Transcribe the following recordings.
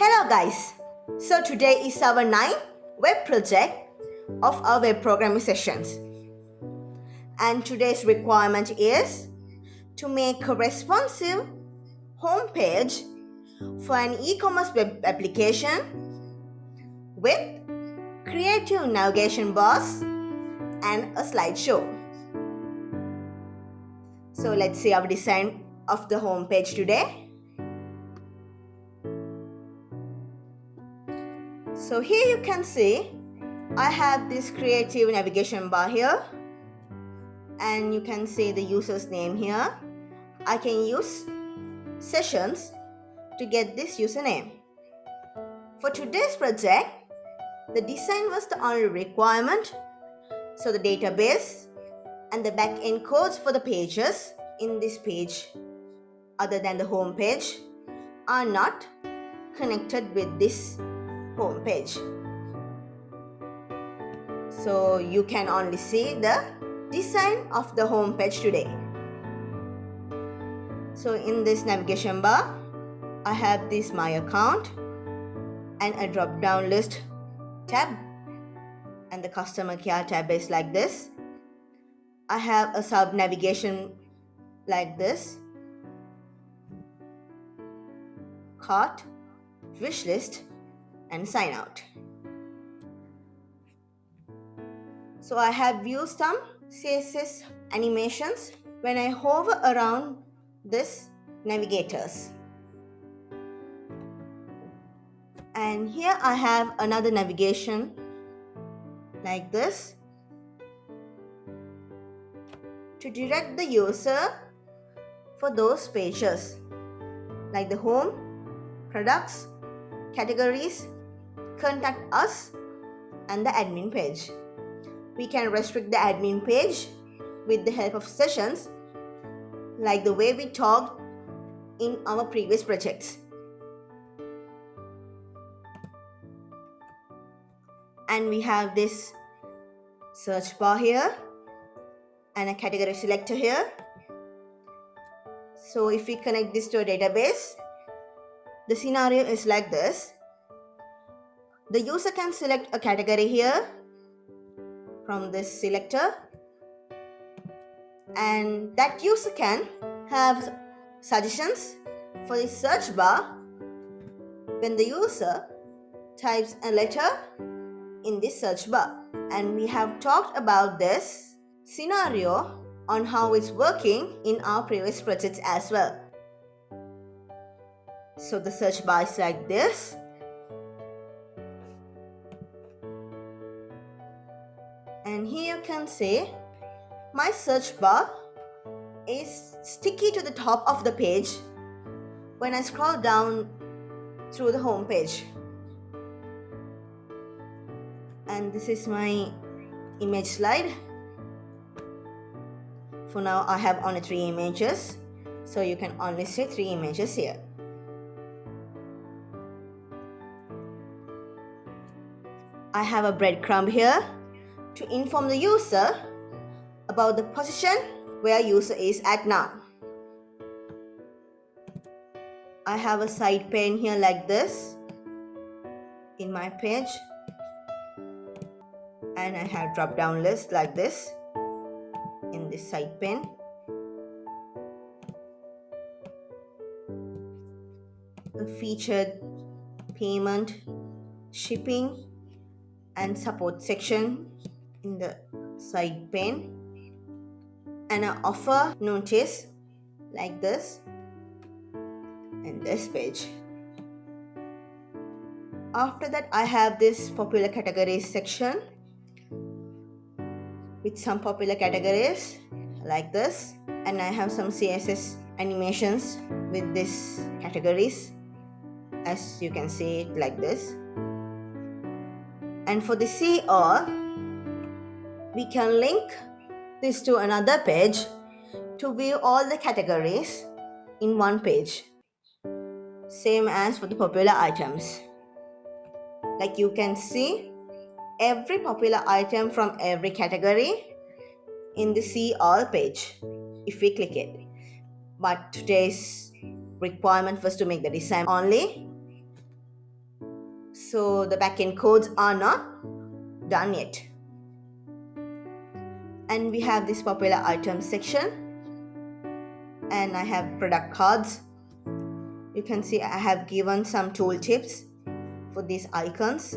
Hello guys, so today is our 9th web project of our web programming sessions, and today's requirement is to make a responsive home page for an e-commerce web application with creative navigation bars and a slideshow. So let's see our design of the home page today. So here you can see I have this creative navigation bar here, and you can see the user's name here. I can use sessions to get this username. For today's project, the design was the only requirement, so the database and the back-end codes for the pages in this page other than the home page are not connected with this home page. So you can only see the design of the home page today. So in this navigation bar, I have this My Account and a drop-down list tab, and the customer care tab is like this. I have a sub navigation like this: cart, wish list, and sign out. So I have used some CSS animations when I hover around this navigators. And here I have another navigation like this to direct the user for those pages like the home, products, categories, contact us, and the admin page. We can restrict the admin page with the help of sessions like the way we talked in our previous projects. And we have this search bar here and a category selector here. So if we connect this to a database, the scenario is like this. The user can select a category here from this selector, and that user can have suggestions for the search bar when the user types a letter in this search bar. And we have talked about this scenario on how it's working in our previous projects as well. So the search bar is like this. And here you can see my search bar is sticky to the top of the page when I scroll down through the home page. And this is my image slide. For now I have only 3 images, so you can only see 3 images here. I have a breadcrumb here to inform the user about the position where user is at now. I have a side pane here like this in my page, and I have drop down list like this in this side pane. A featured payment, shipping, and support section in the side pane, and an offer notice like this in this page. After that, I have this popular categories section with some popular categories like this, and I have some CSS animations with these categories, as you can see it like this. And for the see all, we can link this to another page to view all the categories in one page, same as for the popular items. Like you can see every popular item from every category in the see all page if we click it. But today's requirement was to make the design only, So the backend codes are not done yet. And we have this popular items section, and I have product cards. You can see I have given some tooltips for these icons.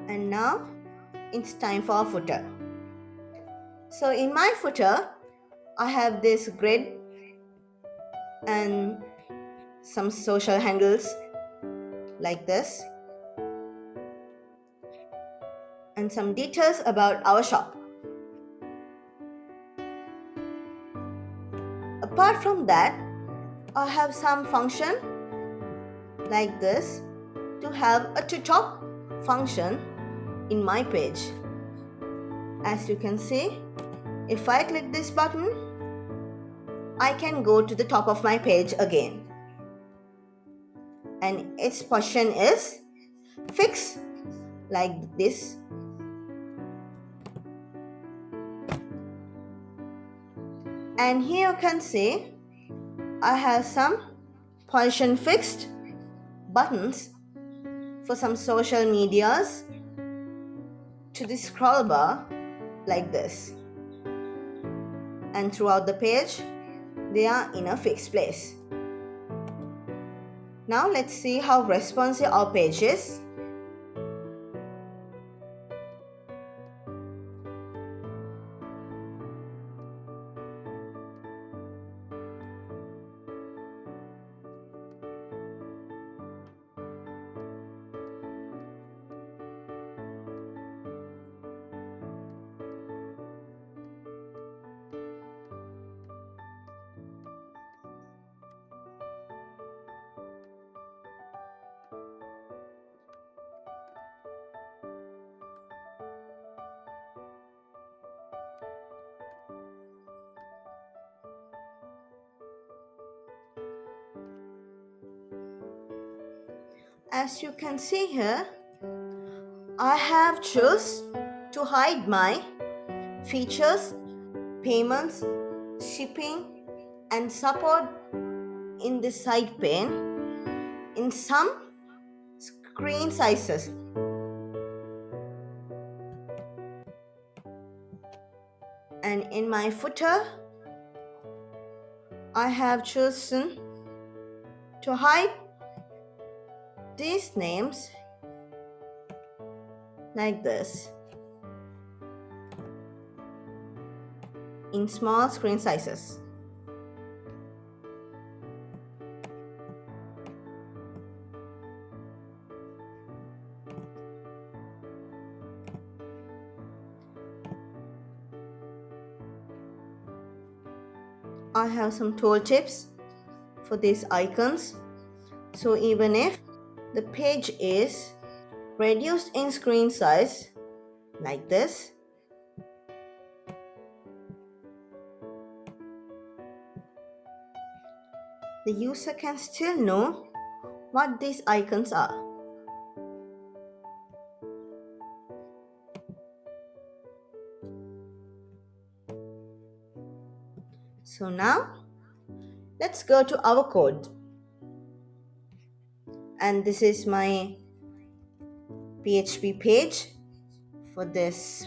And now it's time for our footer. So in my footer, I have this grid and some social handles like this, and some details about our shop. Apart from that, I have some function like this to have a to top function in my page. As you can see, if I click this button, I can go to the top of my page again. And its position is fixed like this. And here you can see I have some position fixed buttons for some social medias to the scroll bar like this. And throughout the page, they are in a fixed place. Now let's see how responsive our page is. As you can see here, I have chosen to hide my features, payments, shipping and support in the side pane in some screen sizes. And in my footer, I have chosen to hide these names like this in small screen sizes. I have some tooltips for these icons. So even if the page is reduced in screen size like this, the user can still know what these icons are. So now let's go to our code. And this is my PHP page for this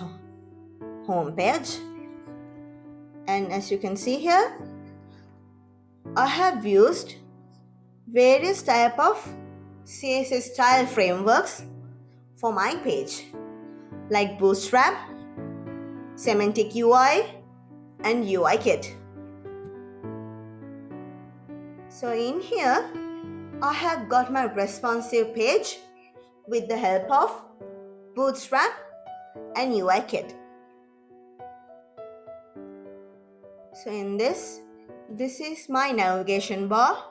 home page. And as you can see here, I have used various type of CSS style frameworks for my page, like Bootstrap, Semantic UI, and UIKit. So in here, I have got my responsive page with the help of Bootstrap and UIKit. So in this is my navigation bar,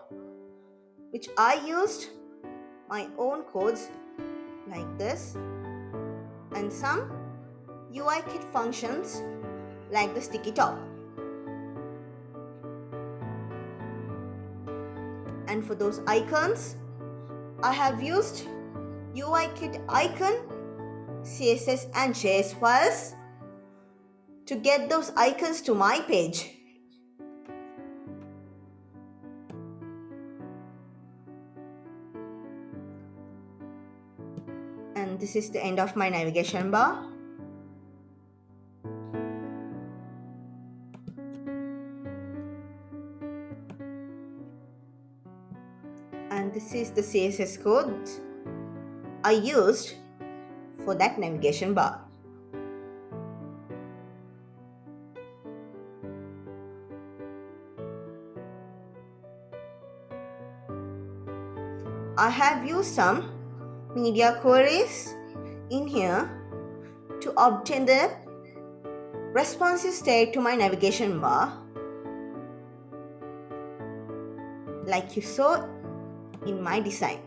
which I used my own codes like this, and some UIKit functions like the sticky top. And for those icons, I have used UIKit icon, CSS and JS files to get those icons to my page. And this is the end of my navigation bar. And this is the CSS code I used for that navigation bar. I have used some media queries in here to obtain the responsive state to my navigation bar, like you saw in my design.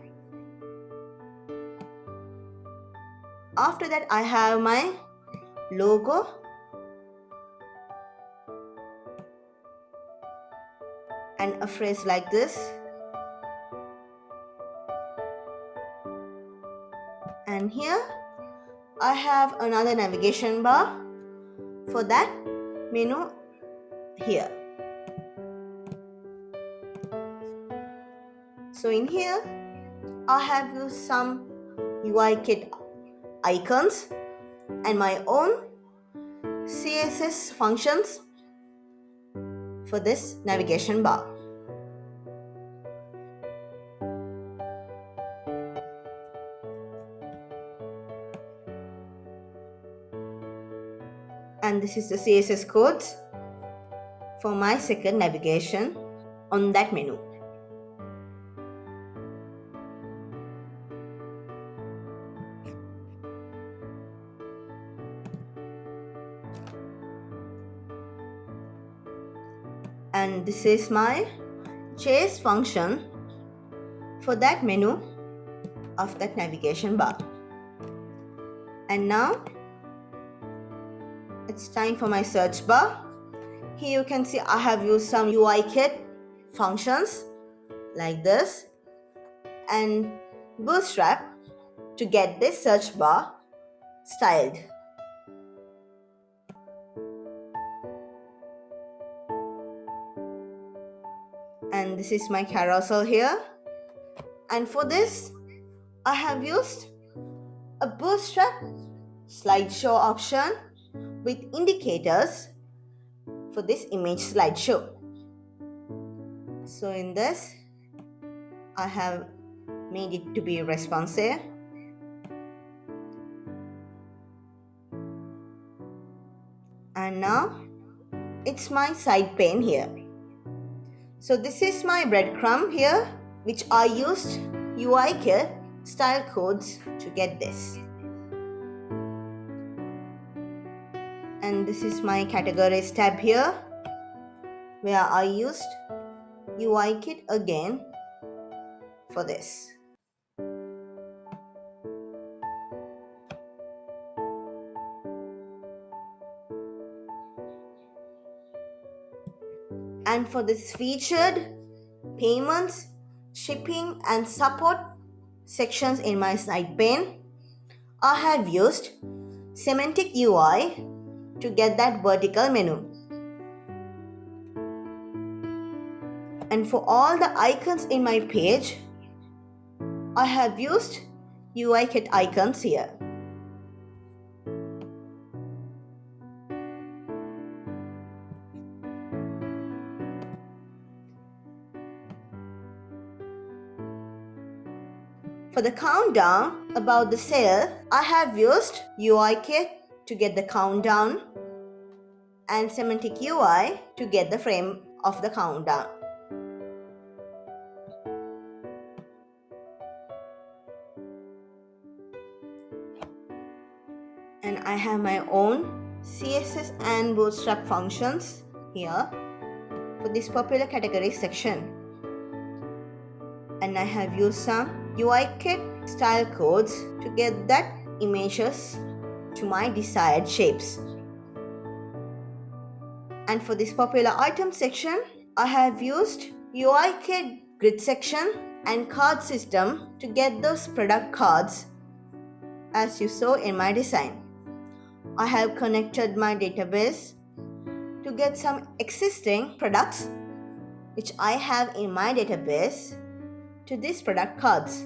After that, I have my logo and a phrase like this. And here I have another navigation bar for that menu here. So in here I have used some UI kit icons and my own CSS functions for this navigation bar. And this is the CSS codes for my second navigation on that menu. And this is my chase function for that menu of that navigation bar. And now it's time for my search bar. Here you can see I have used some UI kit functions like this and Bootstrap to get this search bar styled. And this is my carousel here, and for this I have used a Bootstrap slideshow option with indicators for this image slideshow. So in this I have made it to be responsive. And now it's my side pane here. So this is my breadcrumb here, which I used UI kit style codes to get this. And this is my categories tab here, where I used UI kit again for this. And for this featured, payments, shipping and support sections in my side pane, I have used semantic UI to get that vertical menu. And for all the icons in my page, I have used UI kit icons here. For the countdown about the sale, I have used UI kit to get the countdown and semantic UI to get the frame of the countdown. And I have my own CSS and Bootstrap functions here for this popular category section. And I have used some UI kit style codes to get that images to my desired shapes. And for this popular item section, I have used UI kit grid section and card system to get those product cards as you saw in my design. I have connected my database to get some existing products which I have in my database to these product cards,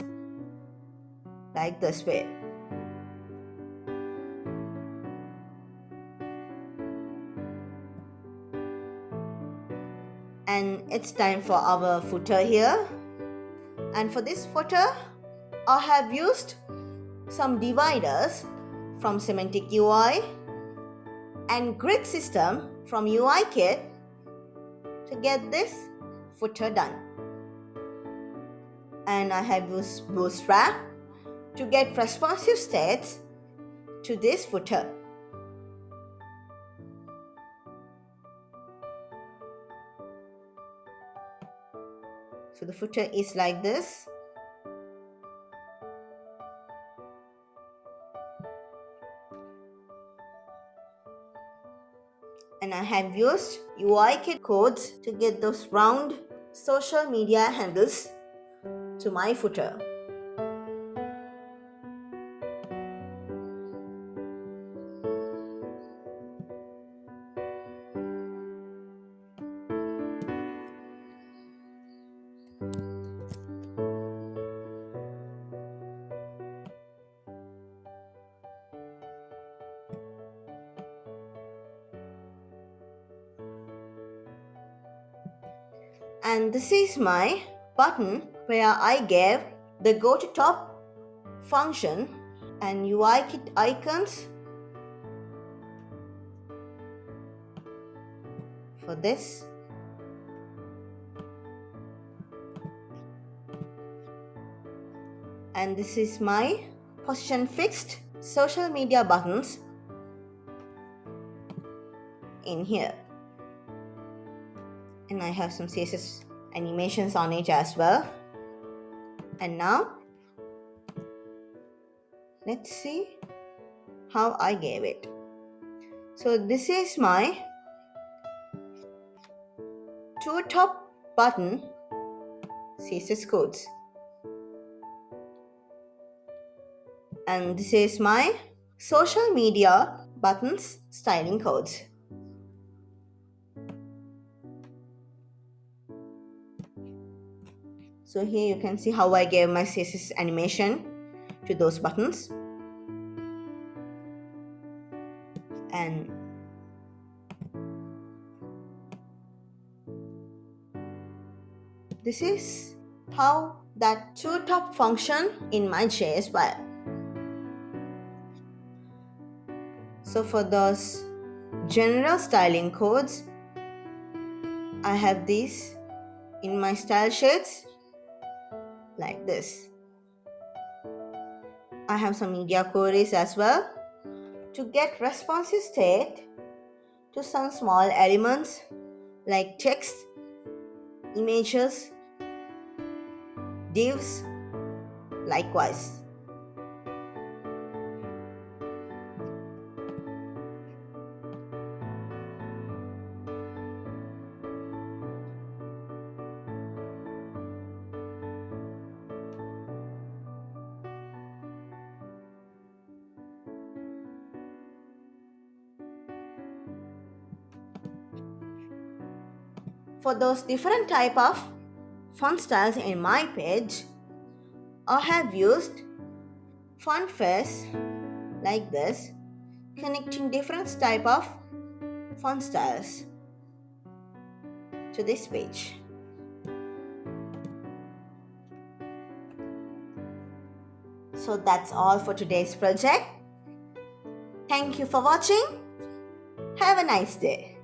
like this way. And it's time for our footer here. And for this footer, I have used some dividers from Semantic UI and grid system from UI Kit to get this footer done. And I have used Bootstrap to get responsive states to this footer. So the footer is like this. And I have used UI Kit codes to get those round social media handles to my footer. And this is my button where I gave the go to top function and UI Kit icons for this. And this is my position fixed social media buttons in here. And I have some CSS animations on it as well. And now let's see how I gave it. So this is my to top button CSS codes. And this is my social media buttons styling codes. So here you can see how I gave my CSS animation to those buttons. And this is how that to top function in my JS file. So for those general styling codes, I have these in my style sheets like this. I have some media queries as well to get responsive state to some small elements like text, images, divs, likewise. For those different type of font styles in my page, I have used font face like this, connecting different type of font styles to this page. So that's all for today's project. Thank you for watching. Have a nice day.